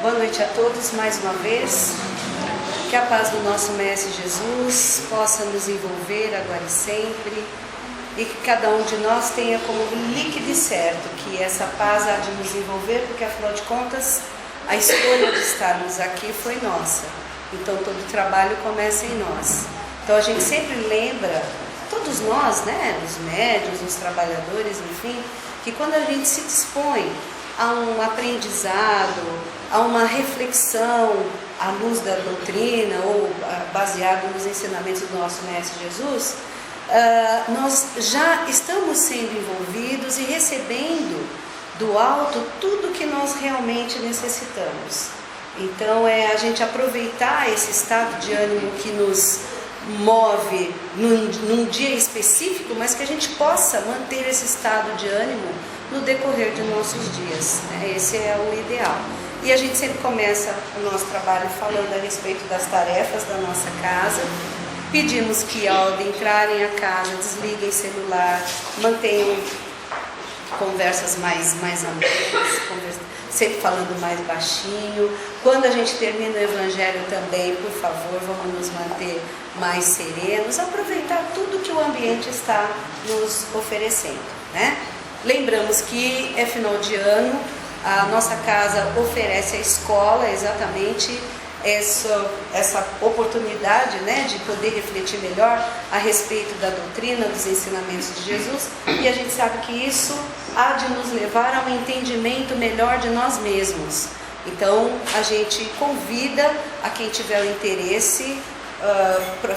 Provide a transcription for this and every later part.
Boa noite a todos mais uma vez. Que a paz do nosso Mestre Jesus possa nos envolver agora e sempre, e que cada um de nós tenha como líquido e certo que essa paz há de nos envolver, porque afinal de contas a escolha de estarmos aqui foi nossa. Então todo o trabalho começa em nós. Então a gente sempre lembra, todos nós, né, os médiuns, os trabalhadores, enfim, que quando a gente se dispõe a um aprendizado, a uma reflexão à luz da doutrina ou baseado nos ensinamentos do nosso Mestre Jesus, nós já estamos sendo envolvidos e recebendo do alto tudo que nós realmente necessitamos. Então é a gente aproveitar esse estado de ânimo que nos move num dia específico, mas que a gente possa manter esse estado de ânimo no decorrer de nossos dias, né? Esse é o ideal. E a gente sempre começa o nosso trabalho falando a respeito das tarefas da nossa casa. Pedimos que ao entrarem a casa, desliguem celular, mantenham conversas mais amenas, sempre falando mais baixinho. Quando a gente termina o Evangelho também, por favor, vamos nos manter mais serenos, aproveitar tudo que o ambiente está nos oferecendo, né? Lembramos que é final de ano, a nossa casa oferece à escola exatamente essa oportunidade, né, de poder refletir melhor a respeito da doutrina, dos ensinamentos de Jesus, e a gente sabe que isso há de nos levar a um entendimento melhor de nós mesmos. Então a gente convida a quem tiver o interesse,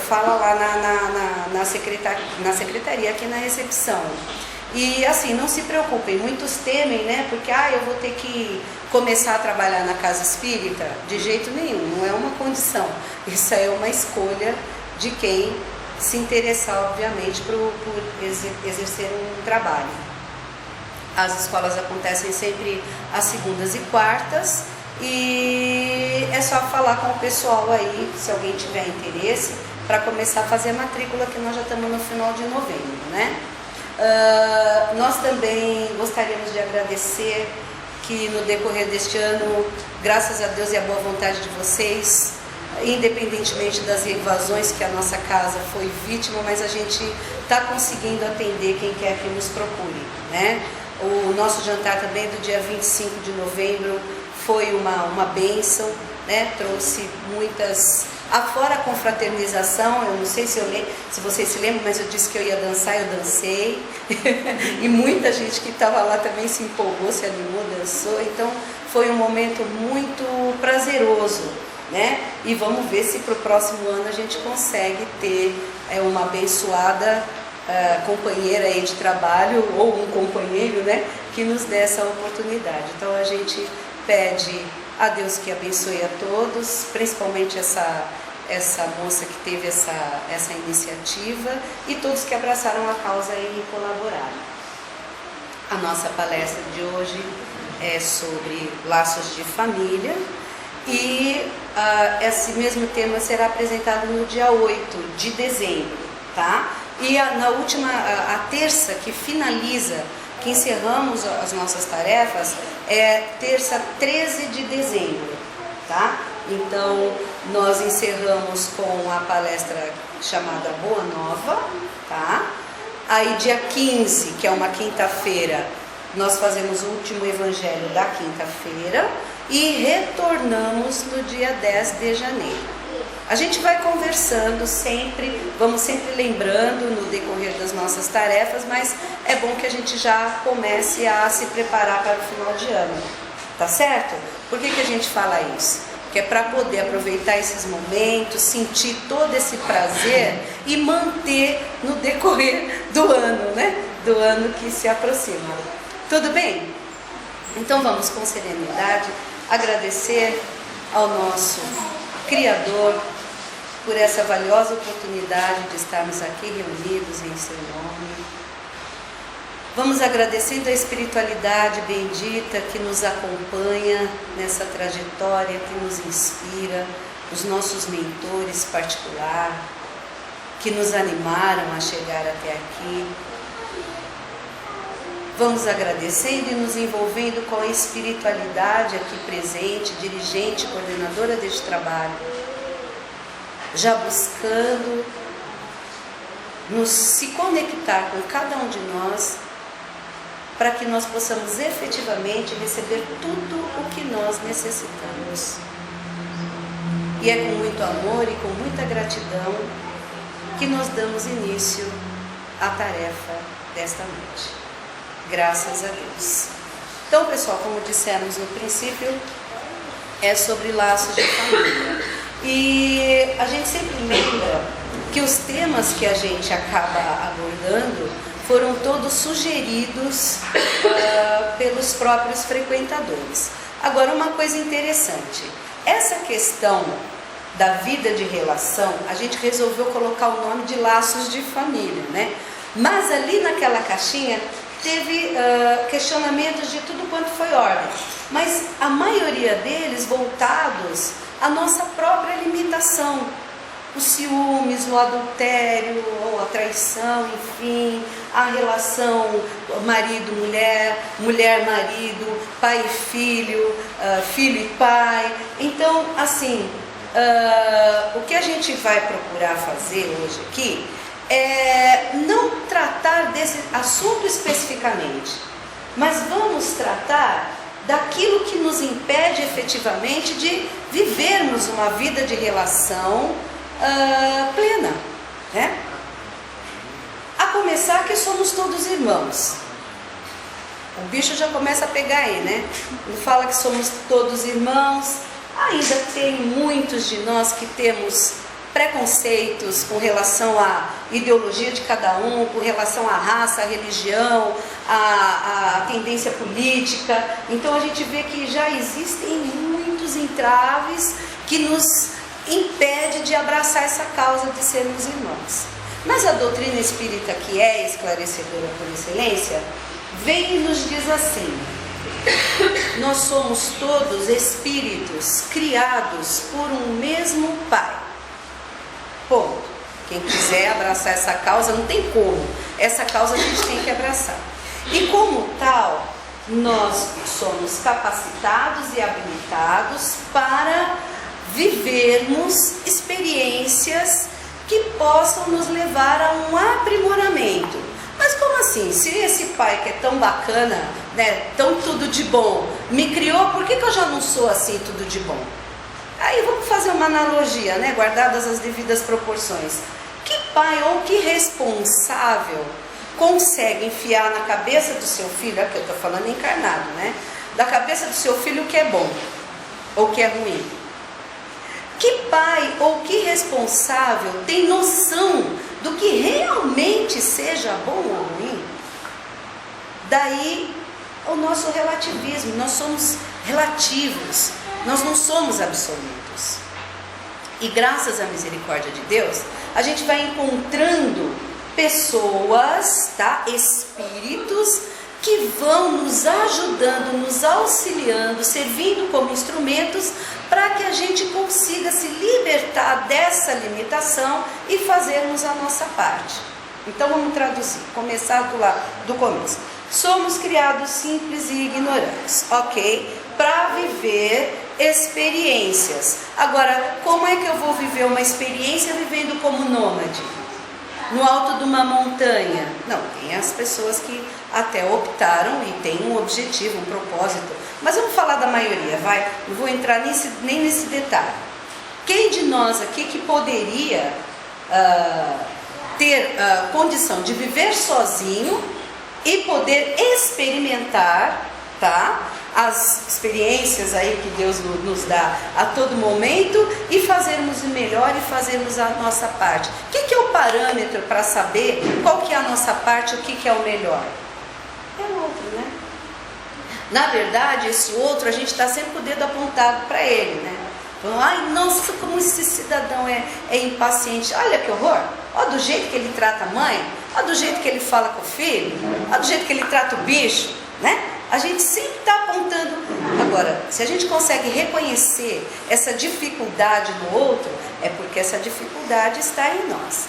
fala lá na secretaria, aqui na recepção. E assim, não se preocupem, muitos temem, né? Porque eu vou ter que começar a trabalhar na casa espírita. De jeito nenhum, não é uma condição. Isso é uma escolha de quem se interessar, obviamente, por exercer um trabalho. As escolas acontecem sempre às segundas e quartas, e é só falar com o pessoal aí, se alguém tiver interesse, para começar a fazer a matrícula, que nós já estamos no final de novembro, né? Nós também gostaríamos de agradecer que no decorrer deste ano, graças a Deus e a boa vontade de vocês, independentemente das invasões que a nossa casa foi vítima, mas a gente está conseguindo atender quem quer que nos procure, né? O nosso jantar também do dia 25 de novembro foi uma bênção, né? Trouxe muitas... Afora a confraternização, eu não sei se vocês se lembram, mas eu disse que eu ia dançar, eu dancei. E muita gente que estava lá também se empolgou, se animou, dançou. Então foi um momento muito prazeroso, né? E vamos ver se para o próximo ano a gente consegue ter uma abençoada companheira aí de trabalho, ou um companheiro, né? Que nos dê essa oportunidade. Então a gente pede a Deus que abençoe a todos, principalmente essa moça que teve essa iniciativa, e todos que abraçaram a causa e colaboraram. A nossa palestra de hoje é sobre laços de família, e esse mesmo tema será apresentado no dia 8 de dezembro, tá? E a terça que finaliza, que encerramos as nossas tarefas, é terça 13 de dezembro, tá? Então, nós encerramos com a palestra chamada Boa Nova, tá? Aí, dia 15, que é uma quinta-feira, nós fazemos o último evangelho da quinta-feira e retornamos no dia 10 de janeiro. A gente vai conversando sempre, vamos sempre lembrando no decorrer das nossas tarefas, mas é bom que a gente já comece a se preparar para o final de ano, tá certo? Por que a gente fala isso? Que é para poder aproveitar esses momentos, sentir todo esse prazer e manter no decorrer do ano, né? Do ano que se aproxima. Tudo bem? Então vamos com serenidade agradecer ao nosso Criador por essa valiosa oportunidade de estarmos aqui reunidos em seu nome. Vamos agradecendo a espiritualidade bendita que nos acompanha nessa trajetória, que nos inspira, os nossos mentores particulares, que nos animaram a chegar até aqui. vamos agradecendo e nos envolvendo com a espiritualidade aqui presente, dirigente, coordenadora deste trabalho, já buscando se conectar com cada um de nós, para que nós possamos efetivamente receber tudo o que nós necessitamos. E é com muito amor e com muita gratidão que nós damos início à tarefa desta noite. Graças a Deus. Então, pessoal, como dissemos no princípio, é sobre laços de família. E a gente sempre lembra que os temas que a gente acaba abordando foram todos sugeridos pelos próprios frequentadores. Agora, uma coisa interessante, essa questão da vida de relação, a gente resolveu colocar o nome de laços de família, né? Mas ali naquela caixinha teve questionamentos de tudo quanto foi ordem, mas a maioria deles voltados à nossa própria limitação. Os ciúmes, o adultério, ou a traição, enfim, a relação marido-mulher, mulher-marido, pai e filho, filho e pai. Então, assim, o que a gente vai procurar fazer hoje aqui é não tratar desse assunto especificamente, mas vamos tratar daquilo que nos impede efetivamente de vivermos uma vida de relação plena, né? A começar que somos todos irmãos. O bicho já começa a pegar aí, né? Ele fala que somos todos irmãos. Ainda tem muitos de nós que temos preconceitos com relação à ideologia de cada um, com relação à raça, à religião, à tendência política. Então a gente vê que já existem muitos entraves que nos impede de abraçar essa causa de sermos irmãos. Mas a doutrina espírita, que é esclarecedora por excelência, vem e nos diz assim: nós somos todos espíritos criados por um mesmo Pai. Ponto. Quem quiser abraçar essa causa, não tem como. Essa causa a gente tem que abraçar. E como tal, nós somos capacitados e habilitados para vivermos experiências que possam nos levar a um aprimoramento. Mas como assim? Se esse pai que é tão bacana, né, tão tudo de bom, me criou, por que eu já não sou assim tudo de bom? Aí vamos fazer uma analogia, né, guardadas as devidas proporções. Que pai ou que responsável consegue enfiar na cabeça do seu filho, aqui eu estou falando encarnado, né, da cabeça do seu filho o que é bom ou o que é ruim? Que pai ou que responsável tem noção do que realmente seja bom ou ruim? Daí o nosso relativismo. Nós somos relativos, nós não somos absolutos. E graças à misericórdia de Deus, a gente vai encontrando pessoas, tá? Espíritos que vão nos ajudando, nos auxiliando, servindo como instrumentos para que a gente consiga se libertar dessa limitação e fazermos a nossa parte. Então vamos traduzir, começar do começo. Somos criados simples e ignorantes, ok? Para viver experiências. Agora, como é que eu vou viver uma experiência vivendo como nômade? No alto de uma montanha? Não, tem as pessoas que até optaram e têm um objetivo, um propósito. Mas vamos falar da maioria, vai? Não vou entrar nem nesse detalhe. Quem de nós aqui que poderia ter condição de viver sozinho e poder experimentar, tá, as experiências aí que Deus nos dá a todo momento e fazermos o melhor e fazermos a nossa parte? O que é o parâmetro para saber qual que é a nossa parte, o que é o melhor? É o outro, né? Na verdade, esse outro, a gente está sempre com o dedo apontado para ele, né? Então, ai, nossa, como esse cidadão é impaciente. Olha que horror. Olha do jeito que ele trata a mãe, olha do jeito que ele fala com o filho, olha do jeito que ele trata o bicho, né? A gente sempre está apontando. Agora, se a gente consegue reconhecer essa dificuldade no outro, é porque essa dificuldade está em nós.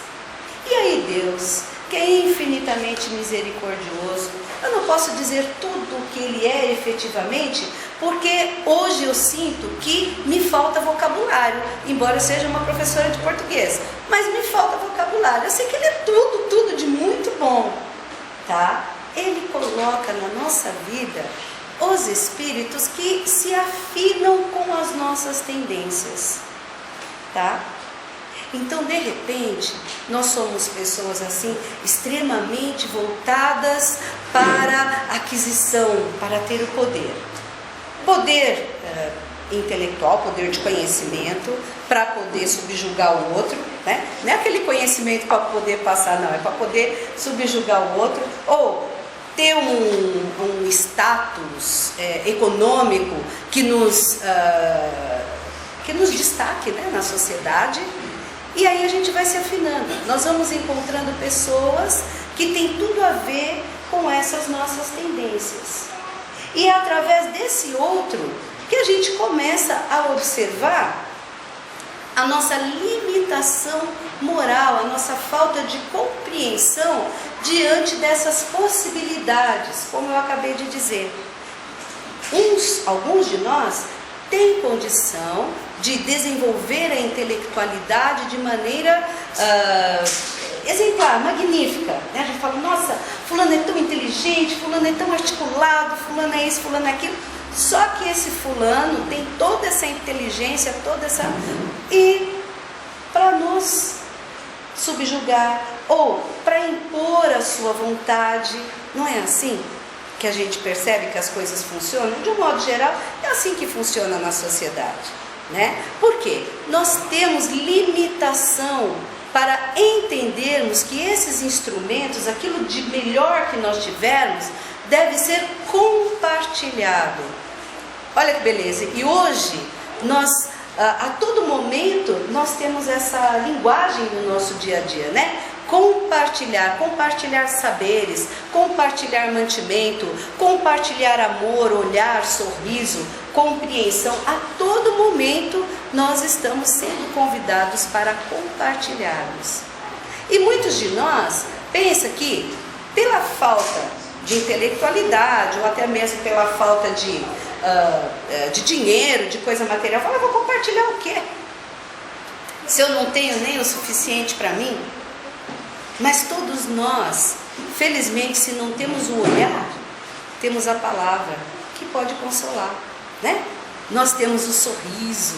E aí Deus, que é infinitamente misericordioso, Eu não posso dizer tudo o que ele é efetivamente, porque hoje eu sinto que me falta vocabulário, embora eu seja uma professora de português, mas me falta vocabulário. Eu sei que ele é tudo de muito bom, tá? Ele coloca na nossa vida os espíritos que se afinam com as nossas tendências, tá? Então, de repente, nós somos pessoas assim, extremamente voltadas para a aquisição, para ter o poder. Poder intelectual, poder de conhecimento, para poder subjugar o outro, né? Não é aquele conhecimento para poder passar, não, é para poder subjugar o outro, ou ter um status econômico que nos destaque, né, na sociedade. E aí a gente vai se afinando, nós vamos encontrando pessoas que têm tudo a ver com essas nossas tendências. E é através desse outro que a gente começa a observar a nossa limitação moral, a nossa falta de compreensão diante dessas possibilidades, como eu acabei de dizer. Alguns de nós têm condição de desenvolver a intelectualidade de maneira exemplar, magnífica, né? A gente fala, nossa, fulano é tão inteligente, fulano é tão articulado, fulano é isso, fulano é aquilo. Só que esse fulano tem toda essa inteligência, toda essa... E para nos subjugar, ou para impor a sua vontade, não é assim que a gente percebe que as coisas funcionam? De um modo geral, é assim que funciona na sociedade, né? Por quê? Nós temos limitação para entendermos que esses instrumentos, aquilo de melhor que nós tivermos, deve ser compartilhado. Olha que beleza! E hoje, nós, a todo momento, nós temos essa linguagem no nosso dia a dia, né? Compartilhar saberes, compartilhar mantimento, compartilhar amor, olhar, sorriso, compreensão. A todo momento nós estamos sendo convidados para compartilharmos. E muitos de nós pensam que pela falta de intelectualidade, ou até mesmo pela falta de dinheiro, de coisa material, fala, eu vou compartilhar o quê? Se eu não tenho nem o suficiente para mim? Mas todos nós, felizmente, se não temos o olhar, temos a palavra que pode consolar, né? Nós temos o sorriso,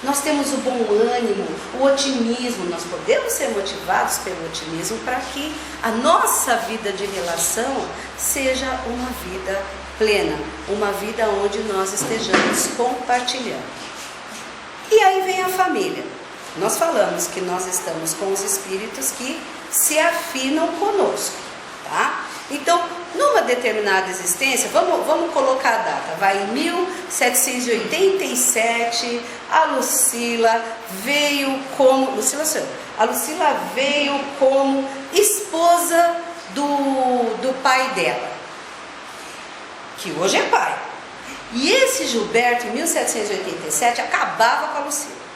nós temos o bom ânimo, o otimismo. Nós podemos ser motivados pelo otimismo para que a nossa vida de relação seja uma vida plena, uma vida onde nós estejamos compartilhando. E aí vem a família. Nós falamos que nós estamos com os espíritos que se afinam conosco, tá? Então, numa determinada existência, vamos colocar a data, vai em 1787, a Lucila veio como, a Lucila veio como esposa do pai dela, que hoje é pai. E esse Gilberto, em 1787, acabava com a Lucila.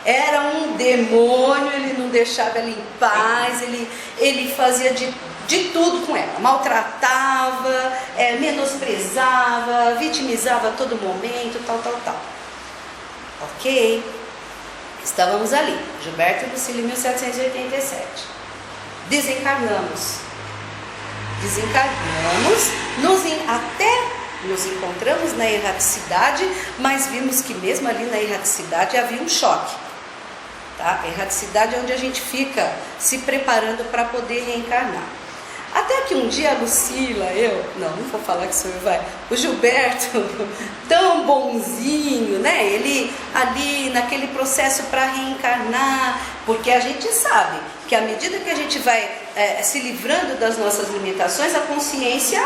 Era um demônio, ele não deixava ela em paz, ele fazia de tudo com ela, maltratava, menosprezava, vitimizava a todo momento, tal. Ok? Estávamos ali, Gilberto e Lucila, em 1787. Desencarnamos, até nos encontramos na erraticidade, mas vimos que mesmo ali na erraticidade havia um choque. Tá? A erraticidade é onde a gente fica se preparando para poder reencarnar. Até que um dia a Lucila, não vou falar que sou eu, o Gilberto, tão bonzinho, né? Ele ali naquele processo para reencarnar, porque a gente sabe que à medida que a gente vai se livrando das nossas limitações, a consciência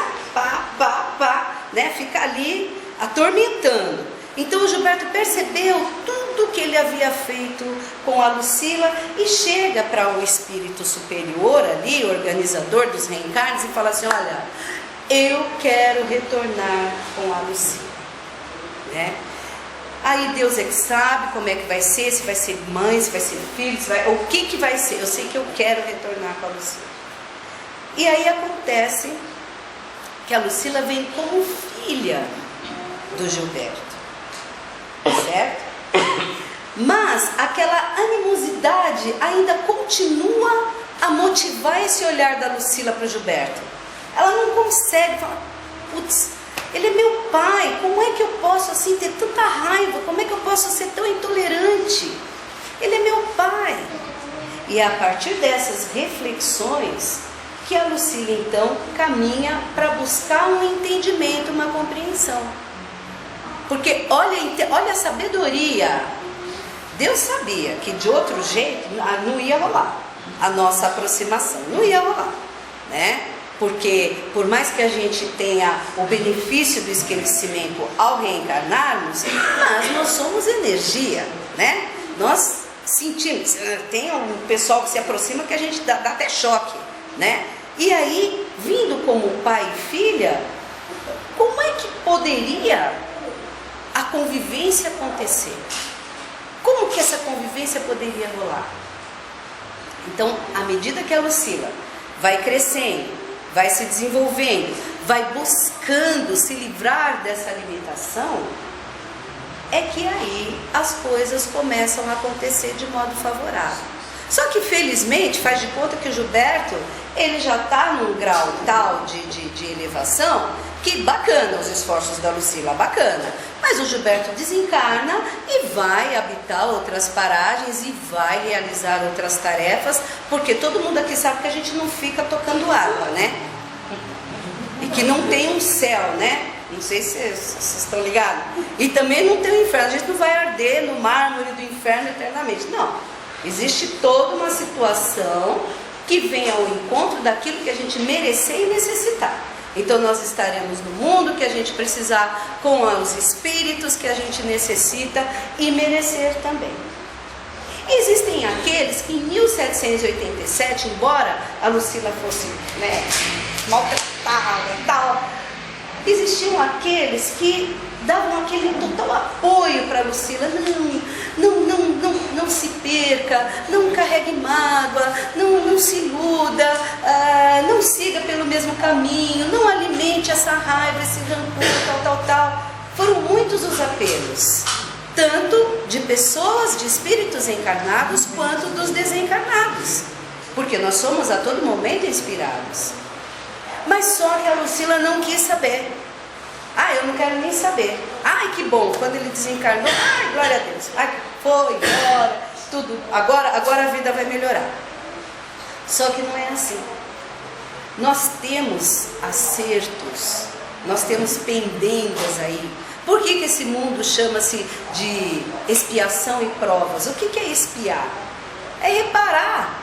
né, fica ali atormentando. Então o Gilberto percebeu tudo que ele havia feito com a Lucila e chega para o espírito superior ali, organizador dos reencarnes, e fala assim, olha, eu quero retornar com a Lucila, né? Aí Deus é que sabe como é que vai ser, se vai ser mãe, se vai ser filho, o que vai ser, eu sei que eu quero retornar com a Lucila. E aí acontece que a Lucila vem como filha do Gilberto, certo? Mas aquela animosidade ainda continua a motivar esse olhar da Lucila para o Gilberto. Ela não consegue falar, putz, ele é meu pai, como é que eu posso assim ter tanta raiva? Como é que eu posso ser tão intolerante? Ele é meu pai. E é a partir dessas reflexões que a Lucila então caminha para buscar um entendimento, uma compreensão. Porque olha a sabedoria. Deus sabia que de outro jeito não ia rolar a nossa aproximação, não ia rolar, né? Porque por mais que a gente tenha o benefício do esclarecimento ao reencarnarmos, mas nós somos energia, né? Nós sentimos, tem um pessoal que se aproxima que a gente dá até choque, né? E aí, vindo como pai e filha, como é que poderia a convivência acontecer? Como que essa convivência poderia rolar? Então, à medida que a Lucila vai crescendo, vai se desenvolvendo, vai buscando se livrar dessa limitação, é que aí as coisas começam a acontecer de modo favorável. Só que felizmente, faz de conta que o Gilberto, ele já está num grau tal de elevação, que bacana os esforços da Lucila, bacana. Mas o Gilberto desencarna e vai habitar outras paragens e vai realizar outras tarefas, porque todo mundo aqui sabe que a gente não fica tocando água, né? E que não tem um céu, né? Não sei se vocês estão ligados. E também não tem o inferno, a gente não vai arder no mármore do inferno eternamente, não. Existe toda uma situação que vem ao encontro daquilo que a gente merecer e necessitar. Então nós estaremos no mundo que a gente precisar, com os espíritos que a gente necessita e merecer também. Existem aqueles que em 1787, embora a Lucila fosse maltratada e tal, existiam aqueles que davam aquele total apoio para a Lucila. Não se perca, não carregue mágoa, não se iluda, não siga pelo mesmo caminho, não alimente essa raiva, esse rancor, tal. Foram muitos os apelos, tanto de pessoas, de espíritos encarnados, quanto dos desencarnados, porque nós somos a todo momento inspirados. Mas só que a Lucila não quis saber. Eu não quero nem saber. Que bom, quando ele desencarnou, glória a Deus. Foi embora, tudo. Agora a vida vai melhorar. Só que não é assim. Nós temos acertos, nós temos pendências aí. Por que esse mundo chama-se de expiação e provas? O que é expiar? É reparar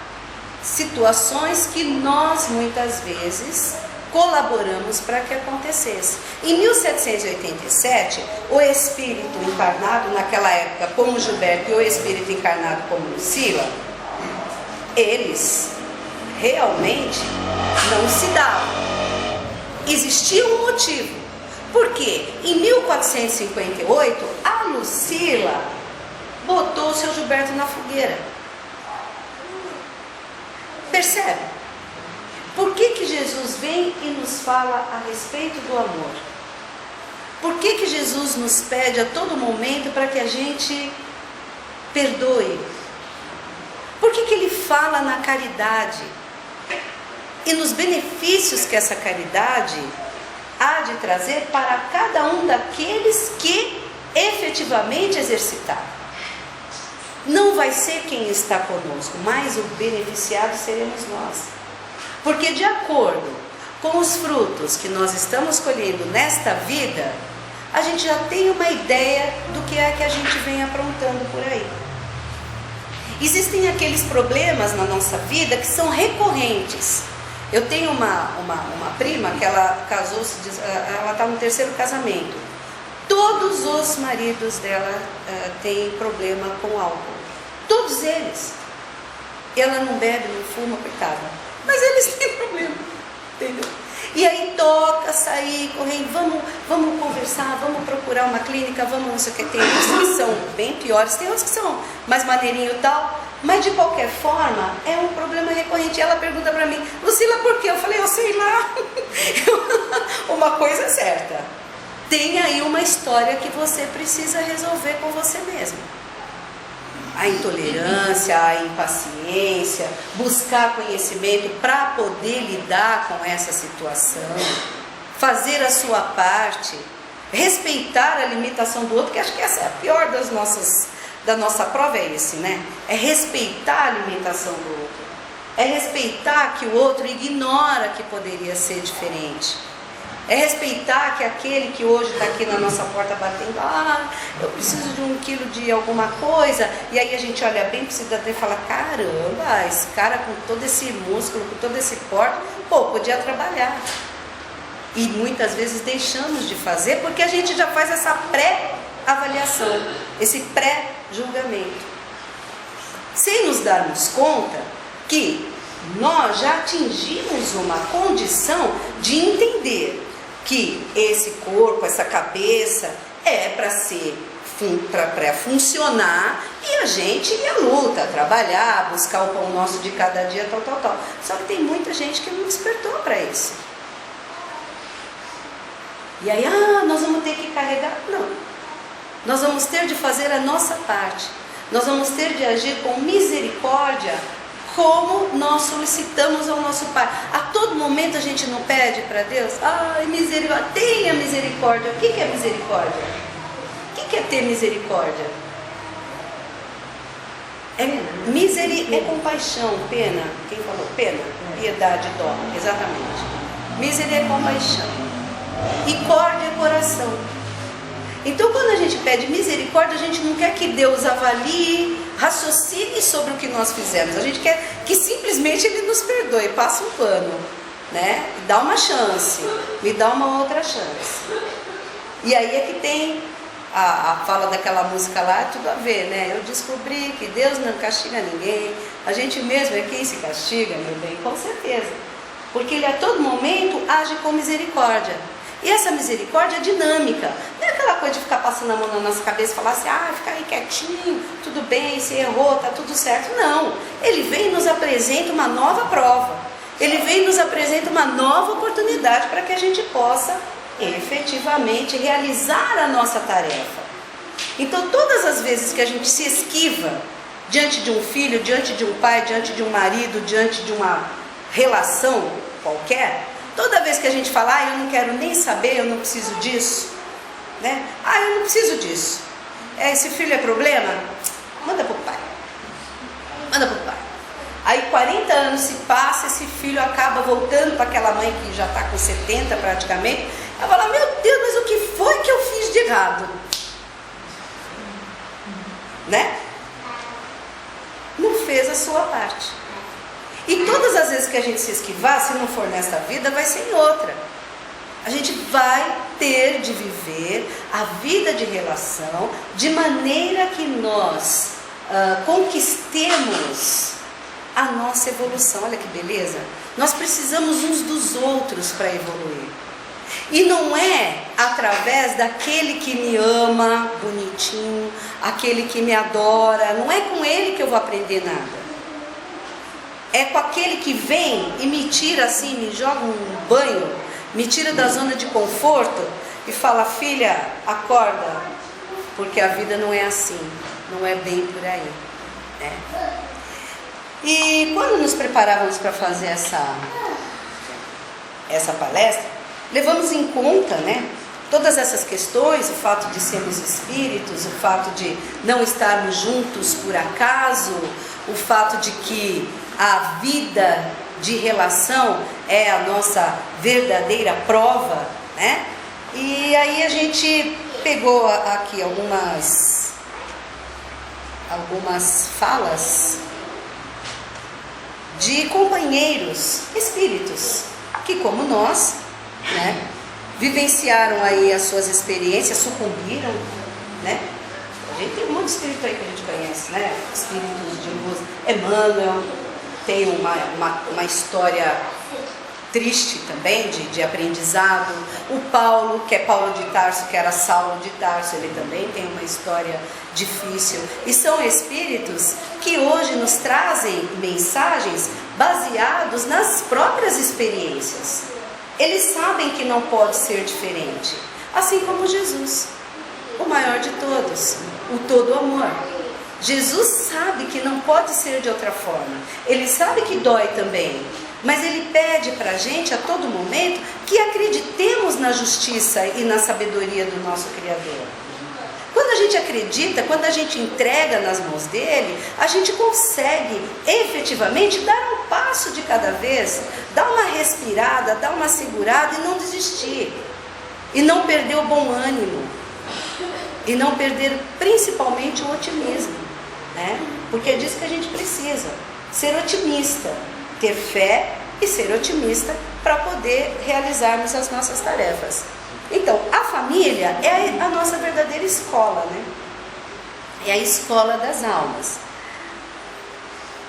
situações que nós muitas vezes colaboramos para que acontecesse. Em 1787, o espírito encarnado naquela época, como Gilberto, e o espírito encarnado como Lucila, eles realmente não se davam. Existia um motivo. Porque em 1458, a Lucila botou o seu Gilberto na fogueira. Percebe? Por que Jesus vem e nos fala a respeito do amor? Por que Jesus nos pede a todo momento para que a gente perdoe? Por que Ele fala na caridade? E nos benefícios que essa caridade há de trazer para cada um daqueles que efetivamente exercitar. Não vai ser quem está conosco, mas o beneficiado seremos nós. Porque de acordo com os frutos que nós estamos colhendo nesta vida, a gente já tem uma ideia do que é que a gente vem aprontando por aí. Existem aqueles problemas na nossa vida que são recorrentes. Eu tenho uma prima que ela casou-se, ela está no 3º casamento. Todos os maridos dela têm problema com álcool. Todos eles. Ela não bebe, não fuma, coitada. Mas eles têm problema, entendeu? E aí toca sair, correndo, vamos conversar, vamos procurar uma clínica, vamos não sei o que. Tem uns que são bem piores, tem uns que são mais maneirinho e tal. Mas de qualquer forma, é um problema recorrente. Ela pergunta para mim, Lucila, por quê? Eu falei, eu sei lá. uma coisa é certa: tem aí uma história que você precisa resolver com você mesmo. A intolerância, a impaciência, buscar conhecimento para poder lidar com essa situação, fazer a sua parte, respeitar a limitação do outro, que acho que essa é a pior da nossa prova, é esse, né? É respeitar a limitação do outro, é respeitar que o outro ignora que poderia ser diferente. É respeitar que aquele que hoje está aqui na nossa porta batendo, eu preciso de 1 quilo de alguma coisa, e aí a gente olha bem para o cidadão e fala: caramba, esse cara com todo esse músculo, com todo esse porte, podia trabalhar. E muitas vezes deixamos de fazer porque a gente já faz essa pré-avaliação, esse pré-julgamento, sem nos darmos conta que nós já atingimos uma condição de entender que esse corpo, essa cabeça é para funcionar, e a gente ir à luta, trabalhar, buscar o pão nosso de cada dia, tal. Só que tem muita gente que não despertou para isso. E aí, nós vamos ter que carregar? Não. Nós vamos ter de fazer a nossa parte. Nós vamos ter de agir com misericórdia, como nós solicitamos ao nosso Pai. A todo momento a gente não pede para Deus: misericórdia, tenha misericórdia. O que é misericórdia? O que é ter misericórdia? É compaixão, pena. Quem falou? Pena, piedade, dó. Exatamente. Misericórdia é compaixão. E córdia é coração. Então, quando a gente pede misericórdia, a gente não quer que Deus avalie, raciocine sobre o que nós fizemos. A gente quer que simplesmente Ele nos perdoe, passe um pano, né? Dá uma chance, me dá uma outra chance. E aí é que tem a fala daquela música lá, tudo a ver, né? Eu descobri que Deus não castiga ninguém, a gente mesmo é quem se castiga, meu bem, com certeza. Porque Ele a todo momento age com misericórdia. E essa misericórdia é dinâmica, não é aquela coisa de ficar passando a mão na nossa cabeça e falar assim: fica aí quietinho, tudo bem, você errou, tá tudo certo. Não, Ele vem e nos apresenta uma nova prova, Ele vem e nos apresenta uma nova oportunidade para que a gente possa efetivamente realizar a nossa tarefa. Então, todas as vezes que a gente se esquiva diante de um filho, diante de um pai, diante de um marido, diante de uma relação qualquer, toda vez que a gente fala: eu não quero nem saber, eu não preciso disso, né? Eu não preciso disso. Esse filho é problema? Manda para o pai. Manda para o pai. Aí 40 anos se passa, esse filho acaba voltando para aquela mãe que já está com 70 praticamente. Ela fala: meu Deus, mas o que foi que eu fiz de errado? Né? Não fez a sua parte. E todas as vezes que a gente se esquivar, se não for nesta vida, vai ser em outra. A gente vai ter de viver a vida de relação de maneira que nós conquistemos a nossa evolução. Olha que beleza! Nós precisamos uns dos outros para evoluir. E não é através daquele que me ama bonitinho, aquele que me adora, não é com ele que eu vou aprender nada. É com aquele que vem e me tira assim, me joga um banho, me tira da zona de conforto e fala: filha, acorda, porque a vida não é assim, não é bem por aí, né? E quando nos preparávamos para fazer essa palestra, levamos em conta, né, todas essas questões, o fato de sermos espíritos, o fato de não estarmos juntos por acaso, o fato de que a vida de relação é a nossa verdadeira prova, né? E aí a gente pegou aqui algumas falas de companheiros espíritos que, como nós, né, vivenciaram aí as suas experiências, sucumbiram, né? A gente tem um monte de espírito aí que a gente conhece, né? Espíritos de luz. Emmanuel tem uma história triste também de aprendizado. O Paulo, que é Paulo de Tarso, que era Saulo de Tarso, ele também tem uma história difícil. E são espíritos que hoje nos trazem mensagens baseados nas próprias experiências. Eles sabem que não pode ser diferente, assim como Jesus, o maior de todos, o todo amor. Jesus sabe que não pode ser de outra forma. Ele sabe que dói também, mas Ele pede para a gente a todo momento que acreditemos na justiça e na sabedoria do nosso Criador. Quando a gente acredita, quando a gente entrega nas mãos dele, a gente consegue efetivamente dar um passo de cada vez, dar uma respirada, dar uma segurada e não desistir. E não perder o bom ânimo. E não perder principalmente o otimismo, né? Porque é disso que a gente precisa. Ser otimista, ter fé e ser otimista para poder realizarmos as nossas tarefas. Então, a família é a nossa verdadeira escola, né? É a escola das almas.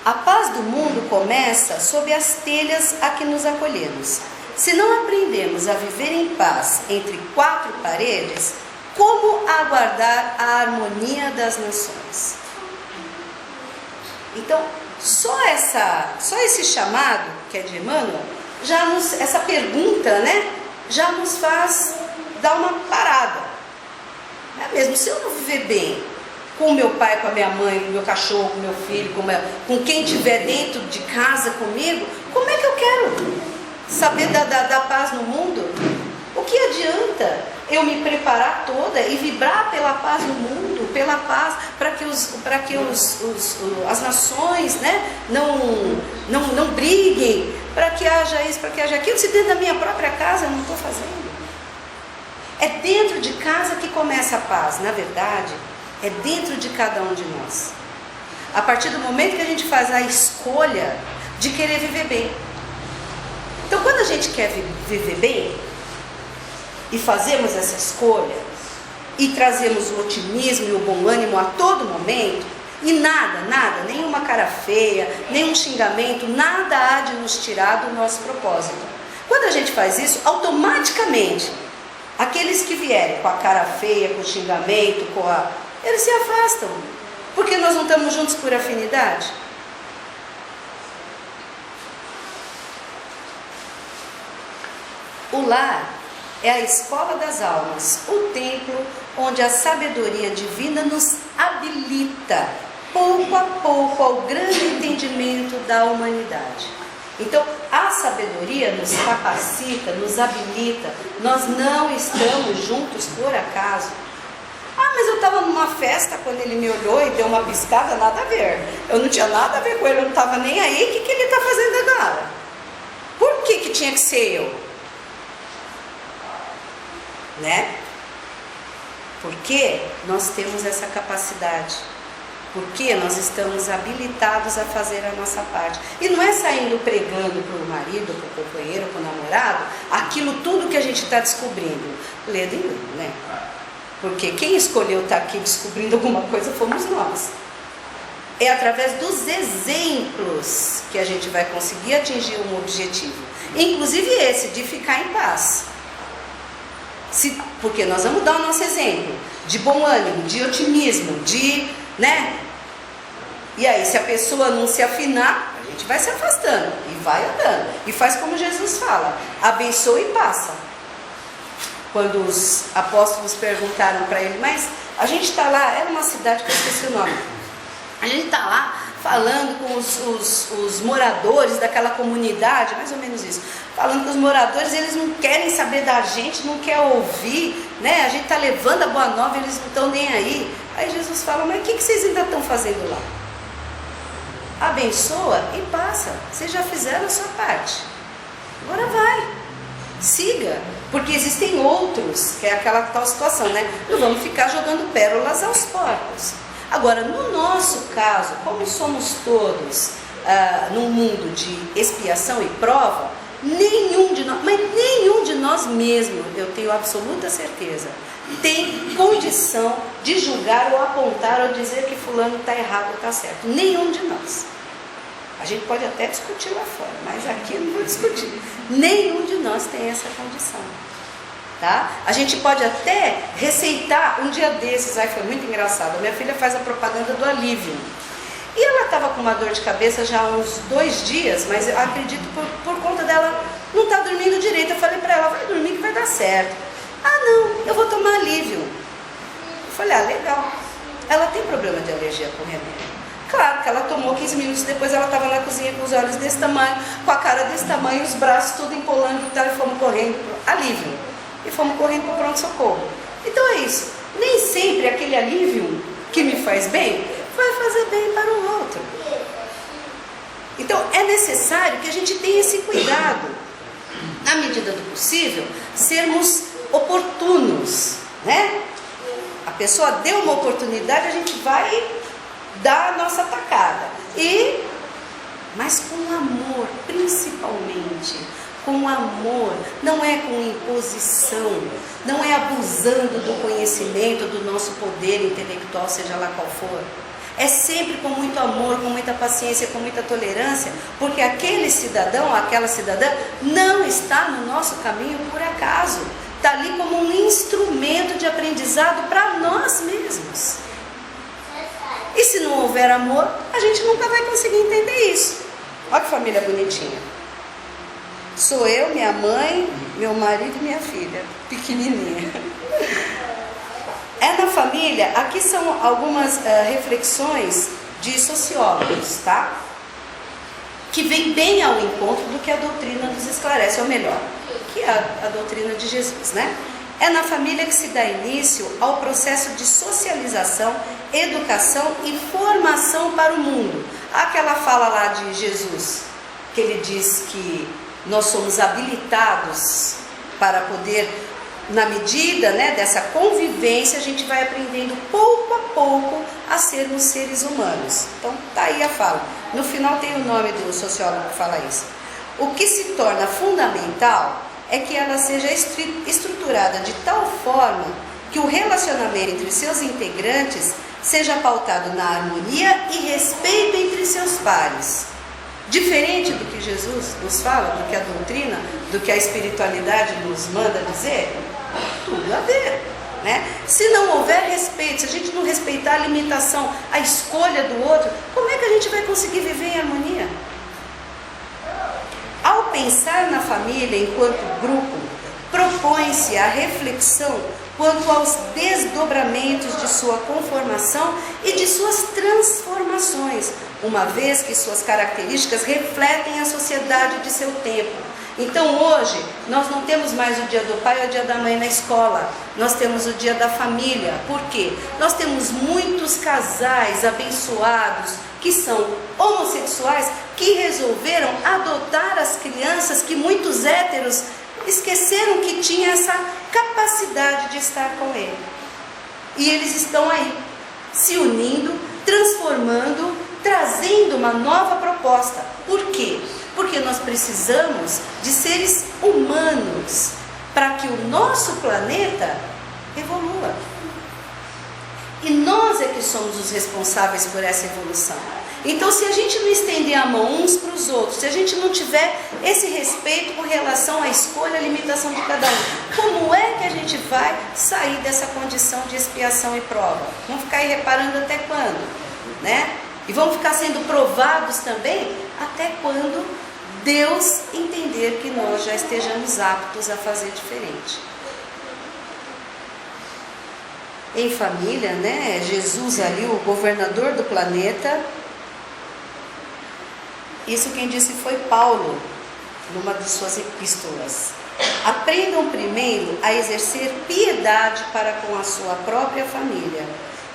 A paz do mundo começa sob as telhas a que nos acolhemos. Se não aprendemos a viver em paz entre quatro paredes, como aguardar a harmonia das nações? Então, só esse chamado, que é de Emmanuel, essa pergunta, né, já nos faz dar uma parada. É mesmo, se eu não viver bem com o meu pai, com a minha mãe, com o meu cachorro, com o meu filho, com quem estiver dentro de casa comigo, como é que eu quero saber da paz no mundo? O que adianta eu me preparar toda e vibrar pela paz no mundo, pela paz, para que as nações, né, não briguem, para que haja isso, para que haja aquilo, se dentro da minha própria casa eu não estou fazendo? É dentro de casa que começa a paz, na verdade, é dentro de cada um de nós. A partir do momento que a gente faz a escolha de querer viver bem. Então, quando a gente quer viver bem, e fazemos essa escolha, e trazemos o otimismo e o bom ânimo a todo momento, e nada, nenhuma cara feia, nenhum xingamento, nada há de nos tirar do nosso propósito. Quando a gente faz isso, automaticamente, aqueles que vierem com a cara feia, com o xingamento, eles se afastam, porque nós não estamos juntos por afinidade. O lar é a escola das almas, o templo onde a sabedoria divina nos habilita, pouco a pouco, ao grande entendimento da humanidade. Então, a sabedoria nos capacita, nos habilita. Nós não estamos juntos por acaso. Ah, mas eu estava numa festa quando ele me olhou e deu uma piscada, nada a ver. Eu não tinha nada a ver com ele, eu não estava nem aí. O que ele está fazendo agora? Por que tinha que ser eu? Né? Porque nós temos essa capacidade, porque nós estamos habilitados a fazer a nossa parte. E não é saindo pregando para o marido, para o companheiro, para o namorado, aquilo tudo que a gente está descobrindo, lendo em livro, né? Porque quem escolheu estar aqui descobrindo alguma coisa fomos nós. É através dos exemplos que a gente vai conseguir atingir um objetivo, inclusive esse de ficar em paz. Porque nós vamos dar o nosso exemplo de bom ânimo, de otimismo, né? E aí, se a pessoa não se afinar, a gente vai se afastando e vai andando. E faz como Jesus fala: abençoa e passa. Quando os apóstolos perguntaram para ele, mas a gente está lá, era uma cidade que eu esqueci o nome, a gente está lá falando com os moradores daquela comunidade, mais ou menos isso, falando com os moradores, eles não querem saber da gente, não querem ouvir, né? A gente está levando a boa nova, eles não estão nem aí. Aí Jesus fala, mas o que vocês ainda estão fazendo lá? Abençoa e passa, vocês já fizeram a sua parte, agora vai, siga, porque existem outros, que é aquela tal situação, né? Não vamos ficar jogando pérolas aos porcos. Agora, no nosso caso, como somos todos num mundo de expiação e prova, nenhum de nós mesmos, eu tenho absoluta certeza, tem condição de julgar ou apontar ou dizer que fulano está errado ou está certo. Nenhum de nós. A gente pode até discutir lá fora, mas aqui eu não vou discutir. Nenhum de nós tem essa condição. Tá? A gente pode até receitar um dia desses, foi muito engraçado, a minha filha faz a propaganda do Alívio, e ela estava com uma dor de cabeça já há uns 2 dias, mas eu acredito por conta dela não está dormindo direito. Eu falei para ela, vai dormir que vai dar certo. Ah não, eu vou tomar alívio. Eu falei, ah legal. Ela tem problema de alergia com remédio. Claro que ela tomou, 15 minutos depois ela estava na cozinha com os olhos desse tamanho, com a cara desse tamanho, os braços tudo empolando e tal, e fomos correndo, alívio. E fomos correndo para o pronto-socorro. Então é isso, nem sempre aquele alívio que me faz bem, vai fazer bem para o outro. Então é necessário que a gente tenha esse cuidado, na medida do possível, sermos oportunos, né? A pessoa deu uma oportunidade, a gente vai dar a nossa tacada. Mas com amor, principalmente. Com amor, não é com imposição, não é abusando do conhecimento, do nosso poder intelectual, seja lá qual for. É sempre com muito amor, com muita paciência, com muita tolerância, porque aquele cidadão, aquela cidadã, não está no nosso caminho por acaso. Está ali como um instrumento de aprendizado para nós mesmos. E se não houver amor, a gente nunca vai conseguir entender isso. Olha que família bonitinha. Sou eu, minha mãe, meu marido e minha filha, pequenininha. É na família, aqui são algumas reflexões de sociólogos, tá? Que vem bem ao encontro do que a doutrina nos esclarece, ou melhor, que é a doutrina de Jesus, né? É na família que se dá início ao processo de socialização, educação e formação para o mundo. Aquela fala lá de Jesus, que ele diz que nós somos habilitados para poder, na medida, né, dessa convivência, a gente vai aprendendo pouco a pouco a sermos seres humanos. Então tá aí a fala. No final tem o nome do sociólogo que fala isso. O que se torna fundamental é que ela seja estruturada de tal forma que o relacionamento entre seus integrantes seja pautado na harmonia e respeito entre seus pares. Diferente do que Jesus nos fala, do que a doutrina, do que a espiritualidade nos manda dizer, tudo a ver, né? Se não houver respeito, se a gente não respeitar a limitação, a escolha do outro, como é que a gente vai conseguir viver em harmonia? Ao pensar na família enquanto grupo, propõe-se a reflexão quanto aos desdobramentos de sua conformação e de suas transformações, uma vez que suas características refletem a sociedade de seu tempo. Então hoje, nós não temos mais o dia do pai ou o dia da mãe na escola, nós temos o dia da família. Por quê? Nós temos muitos casais abençoados que são homossexuais, que resolveram adotar as crianças que muitos héteros esqueceram que tinha essa capacidade de estar com ele. E eles estão aí, se unindo, transformando, trazendo uma nova proposta. Por quê? Porque nós precisamos de seres humanos para que o nosso planeta evolua. E nós é que somos os responsáveis por essa evolução. Então, se a gente não estender a mão uns para os outros, se a gente não tiver esse respeito com relação à escolha e à limitação de cada um, como é que a gente vai sair dessa condição de expiação e prova? Vamos ficar aí reparando até quando, né? E vamos ficar sendo provados também até quando Deus entender que nós já estejamos aptos a fazer diferente. Em família, né? Jesus ali, o governador do planeta. Isso quem disse foi Paulo, numa de suas epístolas. Aprendam primeiro a exercer piedade para com a sua própria família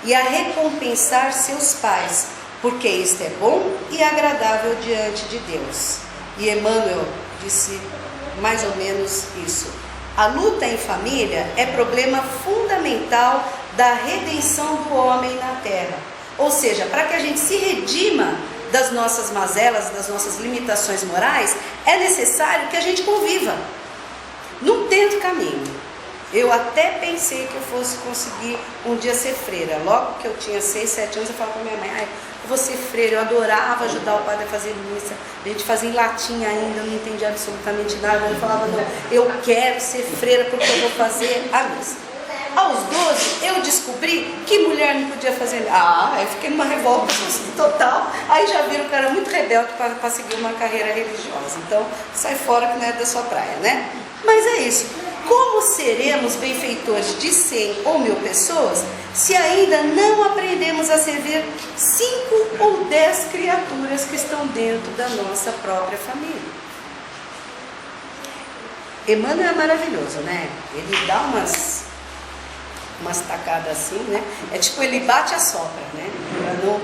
e a recompensar seus pais, porque isto é bom e agradável diante de Deus. E Emmanuel disse mais ou menos isso. A luta em família é problema fundamental da redenção do homem na terra. Ou seja, para que a gente se redima das nossas mazelas, das nossas limitações morais, é necessário que a gente conviva. Não tento caminho. Eu até pensei que eu fosse conseguir um dia ser freira. Logo que eu tinha 6, 7 anos, eu falava com a minha mãe, eu vou ser freira. Eu adorava ajudar o padre a fazer missa. A gente fazia em latim ainda, eu não entendia absolutamente nada. Eu falava, não, eu quero ser freira porque eu vou fazer a missa. Aos 12, eu descobri que mulher não podia fazer. Aí fiquei numa revolta total. Aí já viram o cara muito rebelde para seguir uma carreira religiosa. Então, sai fora que não é da sua praia, né? Mas é isso. Como seremos benfeitores de 100 ou 1000 pessoas se ainda não aprendemos a servir 5 ou 10 criaturas que estão dentro da nossa própria família? Emmanuel é maravilhoso, né? Ele dá umas tacadas assim, né? É tipo, ele bate a sopra, né?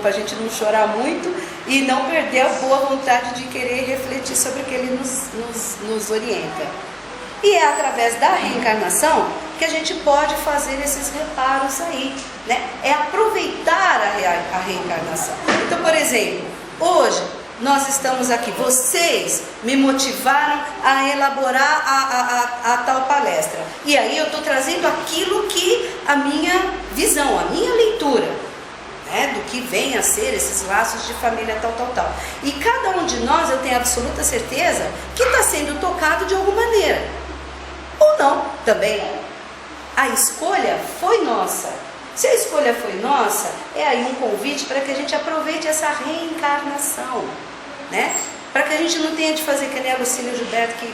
Para a gente não chorar muito e não perder a boa vontade de querer refletir sobre o que ele nos orienta. E é através da reencarnação que a gente pode fazer esses reparos aí, né? É aproveitar a reencarnação. Então, por exemplo, hoje nós estamos aqui, vocês me motivaram a elaborar a tal palestra. E aí eu estou trazendo aquilo que a minha visão, a minha leitura, né, do que vem a ser esses laços de família tal. E cada um de nós, eu tenho absoluta certeza, que está sendo tocado de alguma maneira. Ou não, também. A escolha foi nossa. Se a escolha foi nossa, é aí um convite para que a gente aproveite essa reencarnação, né? Para que a gente não tenha de fazer que nem a Lucília e o Gilberto, que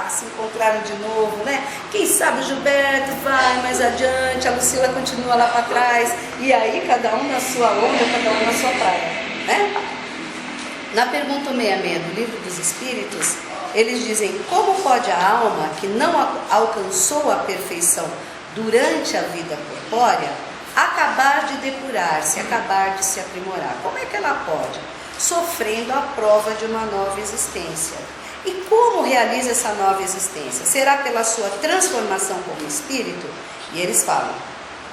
se encontraram de novo, né? Quem sabe o Gilberto vai mais adiante, a Lucília continua lá para trás, e aí cada um na sua onda, cada um na sua praia, né? Na pergunta 66 do Livro dos Espíritos, eles dizem: como pode a alma que não alcançou a perfeição durante a vida corpórea acabar de depurar-se, acabar de se aprimorar? Como é que ela pode? Sofrendo a prova de uma nova existência. E como realiza essa nova existência? Será pela sua transformação como espírito? E eles falam: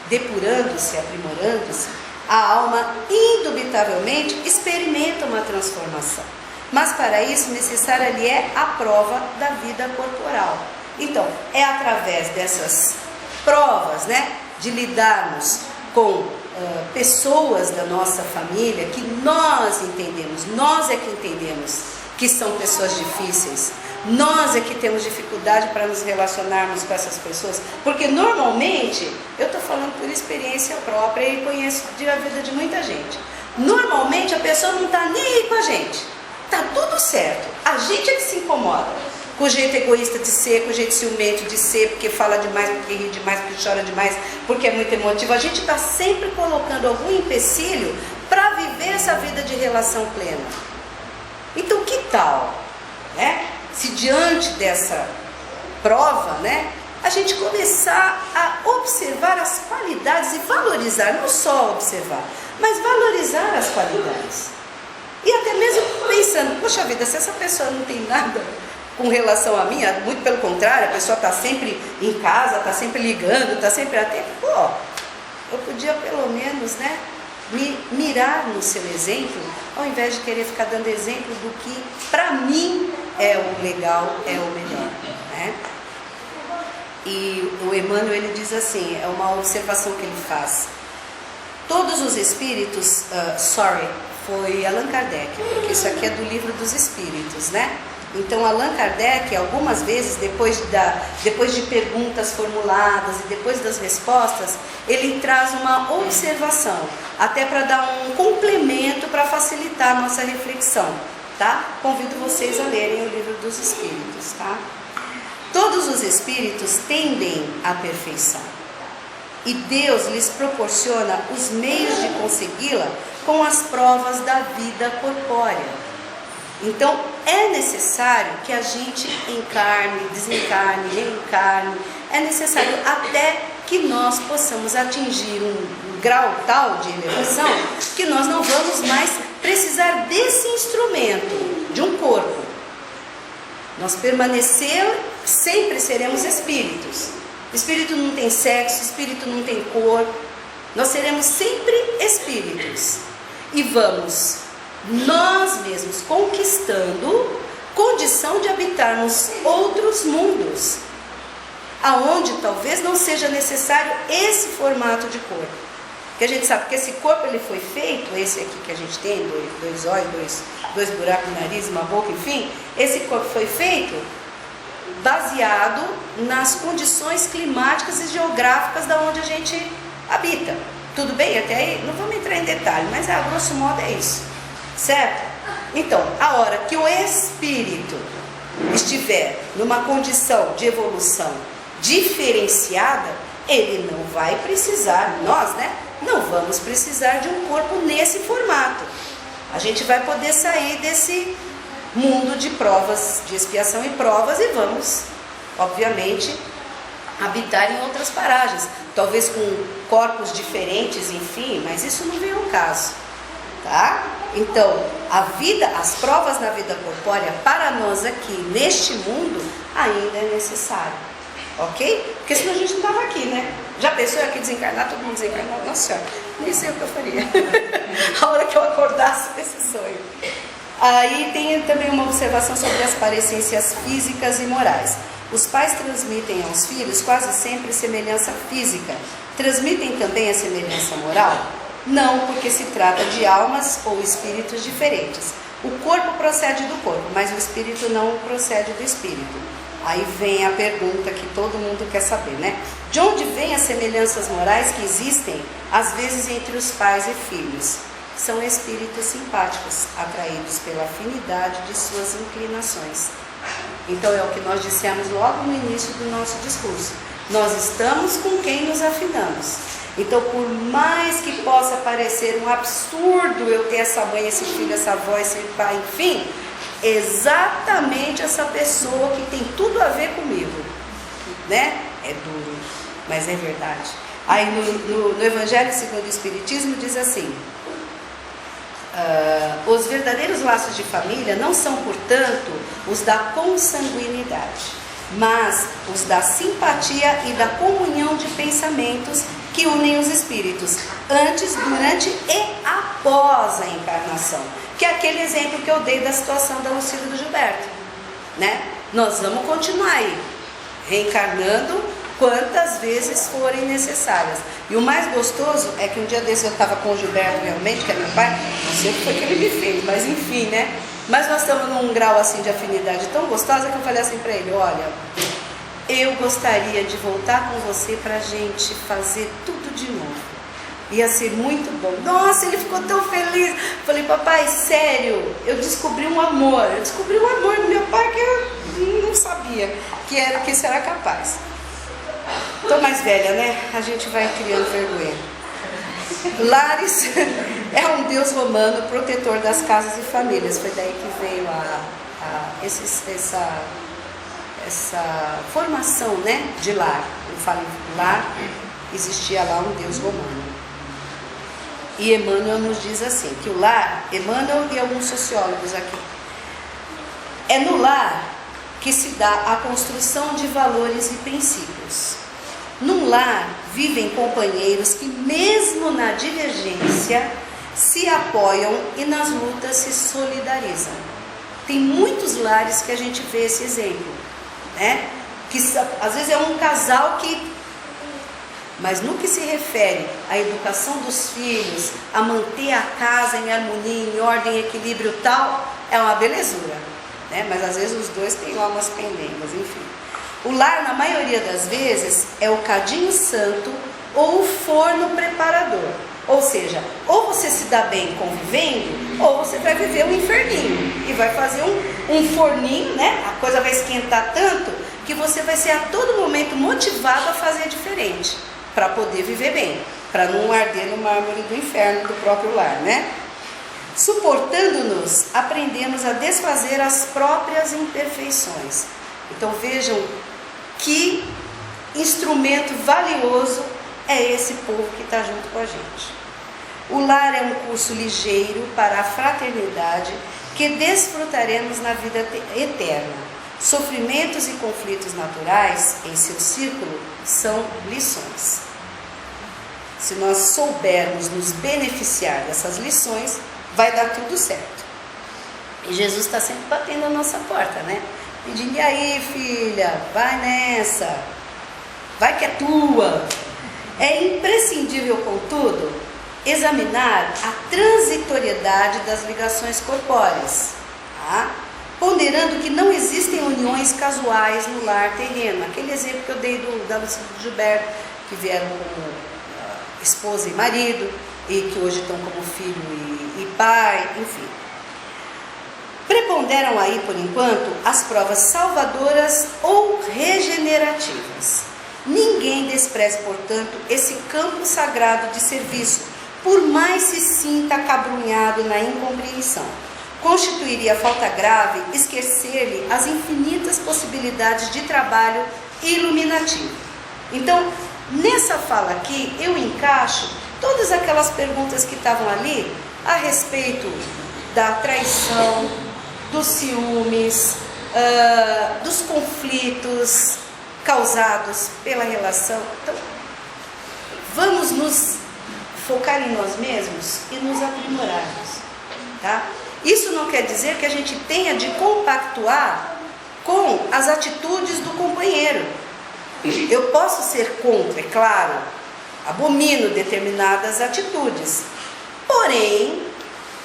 depurando-se, aprimorando-se, a alma indubitavelmente experimenta uma transformação. Mas para isso necessária lhe é a prova da vida corporal. Então, é através dessas provas, né, de lidarmos com pessoas da nossa família que nós entendemos, nós é que entendemos que são pessoas difíceis, nós é que temos dificuldade para nos relacionarmos com essas pessoas, porque normalmente, eu estou falando por experiência própria e conheço a vida de muita gente, normalmente a pessoa não está nem aí com a gente, está tudo certo, a gente é que se incomoda com o jeito egoísta de ser, com o jeito ciumento de ser, porque fala demais, porque ri demais, porque chora demais, porque é muito emotivo. A gente está sempre colocando algum empecilho para viver essa vida de relação plena. Então, que tal, né, se diante dessa prova, né, a gente começar a observar as qualidades e valorizar, não só observar, mas valorizar as qualidades. E até mesmo pensando: poxa vida, se essa pessoa não tem nada com relação a mim, muito pelo contrário, a pessoa está sempre em casa, está sempre ligando, está sempre atenta, eu podia pelo menos, né, me mirar no seu exemplo, ao invés de querer ficar dando exemplo do que para mim é o legal, é o melhor, né? E o Emmanuel, ele diz assim, é uma observação que ele faz: todos os espíritos, foi Allan Kardec, porque isso aqui é do Livro dos Espíritos, né? Então Allan Kardec, algumas vezes, depois de perguntas formuladas e depois das respostas, ele traz uma observação, até para dar um complemento para facilitar a nossa reflexão, tá? Convido vocês a lerem o Livro dos Espíritos, tá? Todos os espíritos tendem à perfeição, e Deus lhes proporciona os meios de consegui-la com as provas da vida corpórea. Então, é necessário que a gente encarne, desencarne, reencarne, é necessário até que nós possamos atingir um grau tal de elevação que nós não vamos mais precisar desse instrumento, de um corpo. Nós sempre seremos espíritos. Espírito não tem sexo, espírito não tem cor, nós seremos sempre espíritos. E vamos nós mesmos conquistando condição de habitarmos outros mundos, aonde talvez não seja necessário esse formato de corpo, que a gente sabe que esse corpo ele foi feito, esse aqui que a gente tem, dois olhos, dois buracos no nariz, uma boca, enfim, esse corpo foi feito baseado nas condições climáticas e geográficas da onde a gente habita. Tudo bem? Até aí não vamos entrar em detalhe, mas a grosso modo é isso, certo? Então, a hora que o espírito estiver numa condição de evolução diferenciada, ele não vai precisar, nós, né? Não vamos precisar de um corpo nesse formato. A gente vai poder sair desse mundo de provas, de expiação e provas, e vamos, obviamente, habitar em outras paragens, talvez com corpos diferentes, enfim, mas isso não vem ao caso, tá? Então, a vida, as provas na vida corpórea, para nós aqui, neste mundo, ainda é necessário, ok? Porque senão a gente não estava aqui, né? Já pensou aqui desencarnar, todo mundo desencarnar? Nossa Senhora, nem sei o que eu faria. A hora que eu acordasse desse sonho. Aí tem também uma observação sobre as parecências físicas e morais. Os pais transmitem aos filhos quase sempre semelhança física. Transmitem também a semelhança moral? Não, porque se trata de almas ou espíritos diferentes. O corpo procede do corpo, mas o espírito não procede do espírito. Aí vem a pergunta que todo mundo quer saber, né? De onde vêm as semelhanças morais que existem, às vezes, entre os pais e filhos? São espíritos simpáticos, atraídos pela afinidade de suas inclinações. Então é o que nós dissemos logo no início do nosso discurso. Nós estamos com quem nos afinamos. Então, por mais que possa parecer um absurdo eu ter essa mãe, esse filho, essa avó, esse pai, enfim, exatamente essa pessoa que tem tudo a ver comigo, né? É duro, mas é verdade. Aí no Evangelho segundo o Espiritismo diz assim: os verdadeiros laços de família não são, portanto, os da consanguinidade, mas os da simpatia e da comunhão de pensamentos que unem os espíritos, antes, durante e após a encarnação. Que é aquele exemplo que eu dei da situação da Lucília e do Gilberto, né? Nós vamos continuar aí, reencarnando quantas vezes forem necessárias. E o mais gostoso é que um dia desse eu estava com o Gilberto realmente, que é meu pai, não sei o que foi que ele me fez, mas enfim, né? Mas nós estamos num grau assim de afinidade tão gostosa que eu falei assim para ele: olha, eu gostaria de voltar com você para a gente fazer tudo de novo. Ia ser muito bom. Nossa, ele ficou tão feliz. Falei: papai, sério, eu descobri um amor. Eu descobri um amor do meu pai que eu não sabia que isso era capaz. Estou mais velha, né? A gente vai criando vergonha. Lares é um deus romano, protetor das casas e famílias. Foi daí que veio essa formação, né, de lar. Eu falo lar, existia lá um deus romano. E Emmanuel nos diz assim, que o lar, Emmanuel e alguns sociólogos aqui, é no lar que se dá a construção de valores e princípios. Num lar vivem companheiros que, mesmo na divergência, se apoiam e nas lutas se solidarizam. Tem muitos lares que a gente vê esse exemplo, né? Que às vezes é um casal que... Mas no que se refere à educação dos filhos, a manter a casa em harmonia, em ordem, equilíbrio tal, é uma belezura, né? Mas às vezes os dois têm lá umas pendengas, enfim. O lar, na maioria das vezes, é o cadinho santo ou o forno preparador. Ou seja, ou você se dá bem convivendo, ou você vai viver um inferninho e vai fazer um forninho, né? A coisa vai esquentar tanto que você vai ser a todo momento motivado a fazer diferente, para poder viver bem, para não arder no mármore do inferno do próprio lar, né? Suportando-nos, aprendemos a desfazer as próprias imperfeições. Então vejam que instrumento valioso é esse povo que está junto com a gente. O lar é um curso ligeiro para a fraternidade que desfrutaremos na vida eterna. Sofrimentos e conflitos naturais em seu círculo são lições. Se nós soubermos nos beneficiar dessas lições, vai dar tudo certo. E Jesus está sempre batendo a nossa porta, né? Pedindo: e aí, filha, vai nessa, vai que é tua. É imprescindível, contudo, examinar a transitoriedade das ligações corpóreas, tá? ponderando que não existem uniões casuais no lar terreno. Aquele exemplo que eu dei da Lucília e do Gilberto, que vieram como esposa e marido, e que hoje estão como filho e pai, enfim. Preponderam aí, por enquanto, as provas salvadoras ou regenerativas. Ninguém despreze, portanto, esse campo sagrado de serviço, por mais se sinta acabrunhado na incompreensão. Constituiria falta grave esquecer-lhe as infinitas possibilidades de trabalho iluminativo. Então, nessa fala aqui, eu encaixo todas aquelas perguntas que estavam ali a respeito da traição, dos ciúmes, dos conflitos causados pela relação. Então, vamos nos focar em nós mesmos e nos aprimorarmos, tá? Isso não quer dizer que a gente tenha de compactuar com as atitudes do companheiro. Eu posso ser contra, é claro, abomino determinadas atitudes, porém,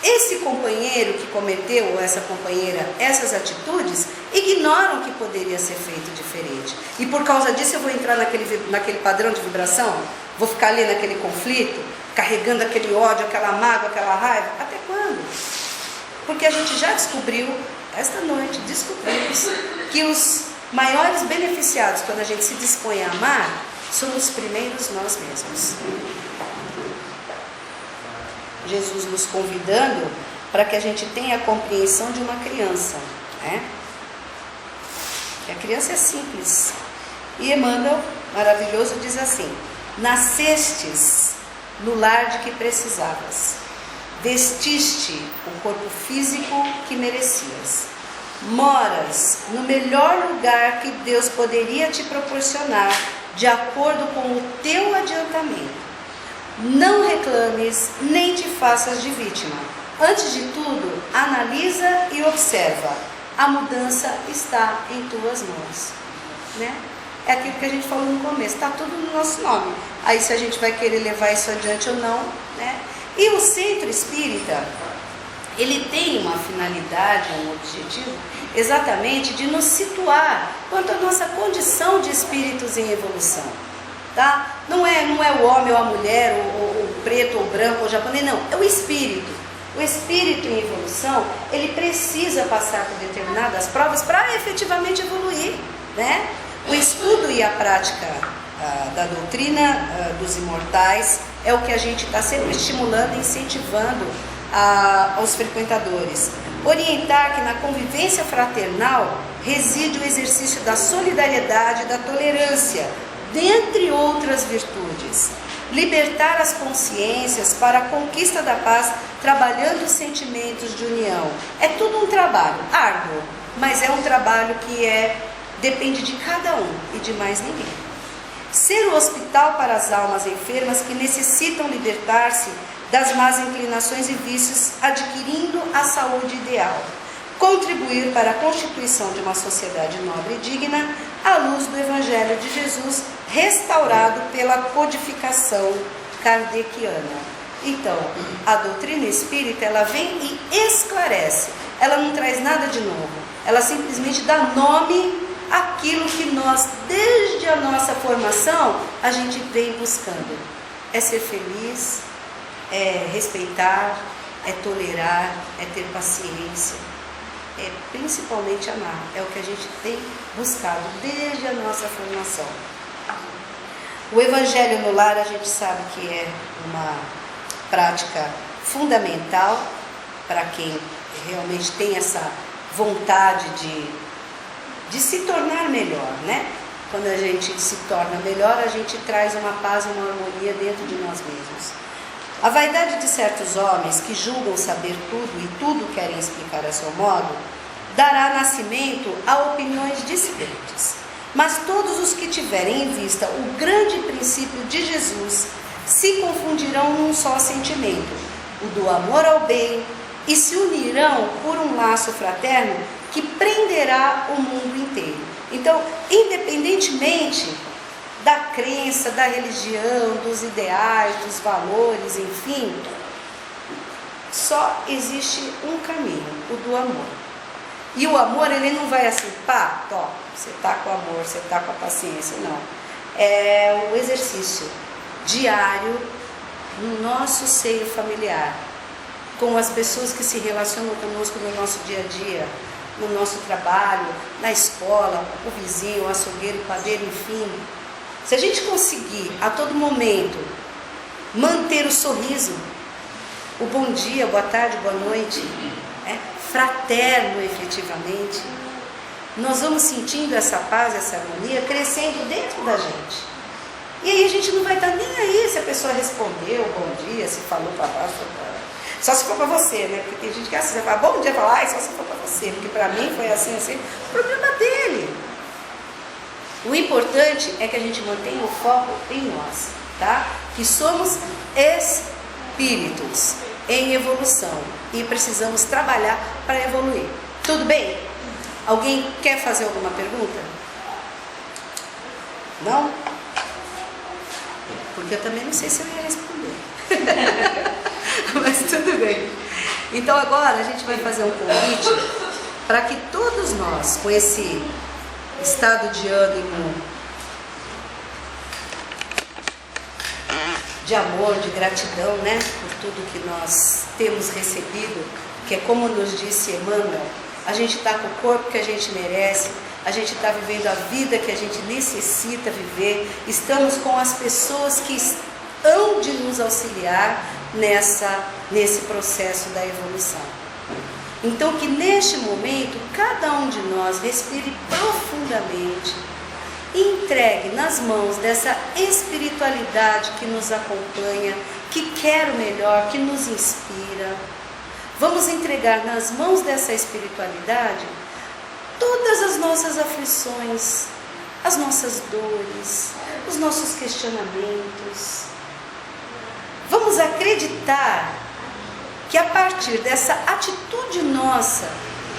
esse companheiro que cometeu, ou essa companheira, essas atitudes, ignoram que poderia ser feito diferente. E por causa disso eu vou entrar naquele padrão de vibração? Vou ficar ali naquele conflito, carregando aquele ódio, aquela mágoa, aquela raiva? Até quando? Porque a gente já descobriu, esta noite, descobrimos que os maiores beneficiados quando a gente se dispõe a amar, somos primeiros nós mesmos. Jesus nos convidando para que a gente tenha a compreensão de uma criança, né? Que a criança é simples. E Emmanuel, maravilhoso, diz assim: nascestes no lar de que precisavas, vestiste o corpo físico que merecias, moras no melhor lugar que Deus poderia te proporcionar, de acordo com o teu adiantamento. Não reclames, nem te faças de vítima. Antes de tudo, analisa e observa. A mudança está em tuas mãos, né? É aquilo que a gente falou no começo, está tudo no nosso nome. Aí se a gente vai querer levar isso adiante ou não, né? E o centro espírita, ele tem uma finalidade, um objetivo, exatamente de nos situar quanto à nossa condição de espíritos em evolução. Tá? Não é o homem ou a mulher, ou o preto ou o branco ou o japonês, não, é o espírito. O espírito em evolução, ele precisa passar por determinadas provas para efetivamente evoluir, né? O estudo e a prática da doutrina dos imortais é o que a gente está sempre estimulando e incentivando aos frequentadores. Orientar que na convivência fraternal reside o exercício da solidariedade e da tolerância, dentre outras virtudes. Libertar as consciências para a conquista da paz, trabalhando os sentimentos de união. É tudo um trabalho árduo, mas é um trabalho que depende de cada um e de mais ninguém. Ser o hospital para as almas enfermas que necessitam libertar-se das más inclinações e vícios, adquirindo a saúde ideal. Contribuir para a constituição de uma sociedade nobre e digna, à luz do Evangelho de Jesus, restaurado pela codificação kardeciana. Então, a doutrina espírita, ela vem e esclarece. Ela não traz nada de novo. Ela simplesmente dá nome àquilo que nós, desde a nossa formação, a gente vem buscando. É ser feliz, é respeitar, é tolerar, é ter paciência. É principalmente amar, é o que a gente tem buscado desde a nossa formação. O Evangelho no lar, a gente sabe que é uma prática fundamental para quem realmente tem essa vontade de se tornar melhor, né? Quando a gente se torna melhor, a gente traz uma paz, uma harmonia dentro de nós mesmos. A vaidade de certos homens que julgam saber tudo e tudo querem explicar a seu modo, dará nascimento a opiniões dissidentes. Mas todos os que tiverem em vista o grande princípio de Jesus se confundirão num só sentimento, o do amor ao bem, e se unirão por um laço fraterno que prenderá o mundo inteiro. Então, independentemente da crença, da religião, dos ideais, dos valores, enfim, só existe um caminho, o do amor. E o amor, ele não vai assim, pá, tó, você está com amor, você está com a paciência, não. É o exercício diário no nosso seio familiar, com as pessoas que se relacionam conosco no nosso dia a dia, no nosso trabalho, na escola, o vizinho, o açougueiro, o padeiro, enfim. Se a gente conseguir a todo momento manter o sorriso, o bom dia, boa tarde, boa noite, fraterno efetivamente, nós vamos sentindo essa paz, essa harmonia crescendo dentro da gente. E aí a gente não vai estar nem aí se a pessoa respondeu bom dia, se falou para baixo, só se for para você, né? Porque tem gente que assim, você fala bom dia, fala, só se for para você, porque para mim foi assim, o problema dele. O importante é que a gente mantenha o foco em nós, tá? Que somos espíritos em evolução e precisamos trabalhar para evoluir. Tudo bem? Alguém quer fazer alguma pergunta? Não? Porque eu também não sei se eu ia responder. Mas tudo bem. Então agora a gente vai fazer um convite para que todos nós, com esse estado de ânimo, de amor, de gratidão, né, por tudo que nós temos recebido, que é como nos disse Emmanuel, a gente está com o corpo que a gente merece, a gente está vivendo a vida que a gente necessita viver, estamos com as pessoas que hão de nos auxiliar nesse processo da evolução. Então que neste momento, cada um de nós respire profundamente, entregue nas mãos dessa espiritualidade que nos acompanha, que quer o melhor, que nos inspira. Vamos entregar nas mãos dessa espiritualidade todas as nossas aflições, as nossas dores, os nossos questionamentos. Vamos acreditar que a partir dessa atitude nossa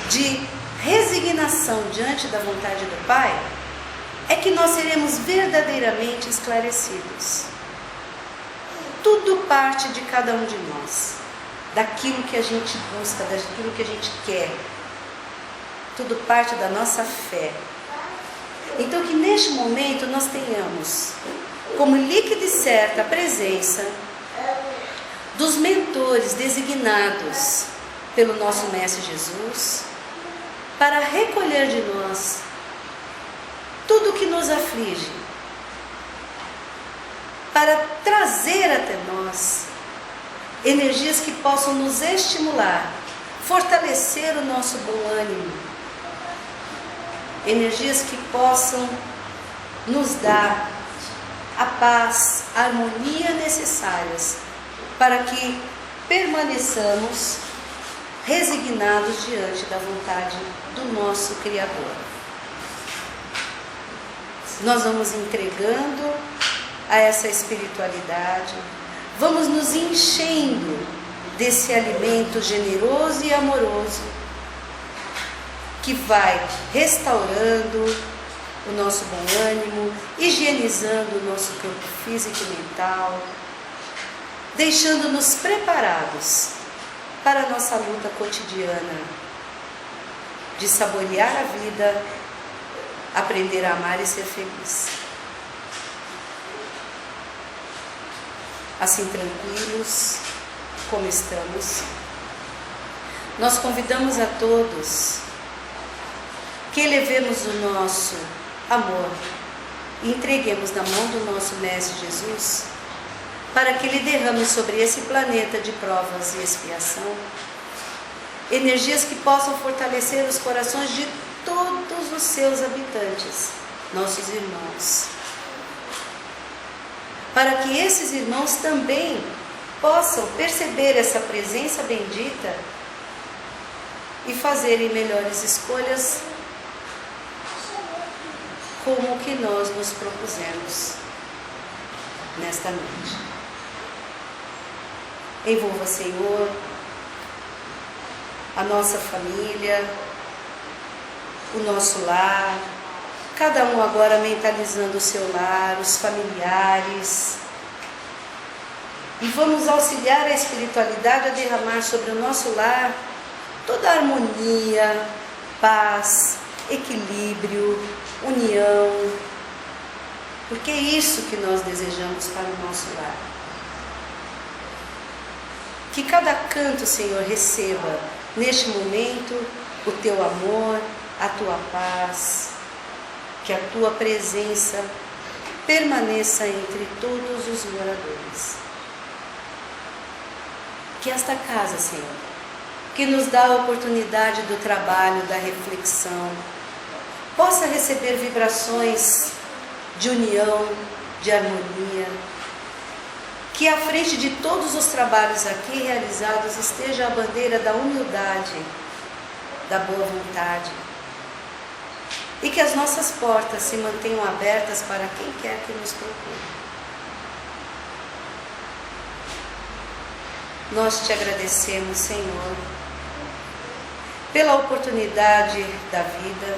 de resignação diante da vontade do Pai, é que nós seremos verdadeiramente esclarecidos. Tudo parte de cada um de nós, daquilo que a gente busca, daquilo que a gente quer. Tudo parte da nossa fé. Então que neste momento nós tenhamos como líquida e certa a presença dos mentores designados pelo nosso Mestre Jesus para recolher de nós tudo o que nos aflige, para trazer até nós energias que possam nos estimular, fortalecer o nosso bom ânimo, energias que possam nos dar a paz, a harmonia necessárias para que permaneçamos resignados diante da vontade do nosso Criador. Nós vamos entregando a essa espiritualidade, vamos nos enchendo desse alimento generoso e amoroso que vai restaurando o nosso bom ânimo, higienizando o nosso corpo físico e mental, deixando-nos preparados para a nossa luta cotidiana de saborear a vida, aprender a amar e ser feliz. Assim, tranquilos como estamos, nós convidamos a todos que elevemos o nosso amor e entreguemos na mão do nosso Mestre Jesus para que Ele derrame sobre esse planeta de provas e expiação energias que possam fortalecer os corações de todos os seus habitantes, nossos irmãos, para que esses irmãos também possam perceber essa presença bendita e fazerem melhores escolhas como o que nós nos propusemos nesta noite. Envolva, Senhor, a nossa família, o nosso lar, cada um agora mentalizando o seu lar, os familiares. E vamos auxiliar a espiritualidade a derramar sobre o nosso lar toda a harmonia, paz, equilíbrio, união, porque é isso que nós desejamos para o nosso lar. Que cada canto, Senhor, receba neste momento o teu amor, a tua paz, que a tua presença permaneça entre todos os moradores. Que esta casa, Senhor, que nos dá a oportunidade do trabalho, da reflexão, possa receber vibrações de união, de harmonia. Que à frente de todos os trabalhos aqui realizados esteja a bandeira da humildade, da boa vontade. E que as nossas portas se mantenham abertas para quem quer que nos procure. Nós te agradecemos, Senhor, pela oportunidade da vida,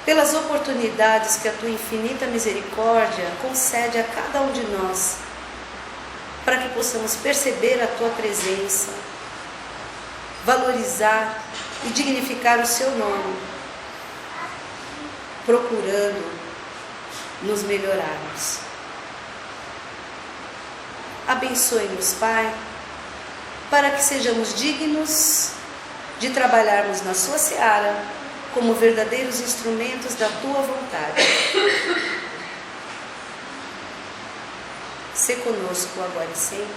pelas oportunidades que a tua infinita misericórdia concede a cada um de nós, para que possamos perceber a tua presença, valorizar e dignificar o seu nome, procurando nos melhorarmos. Abençoe-nos, Pai, para que sejamos dignos de trabalharmos na sua seara como verdadeiros instrumentos da tua vontade. Se conosco agora e sempre,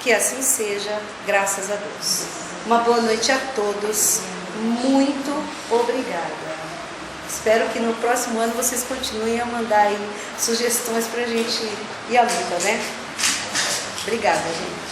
que assim seja, graças a Deus. Uma boa noite a todos, muito obrigada. Espero que no próximo ano vocês continuem a mandar aí sugestões para a gente ir à luta, né? Obrigada, gente.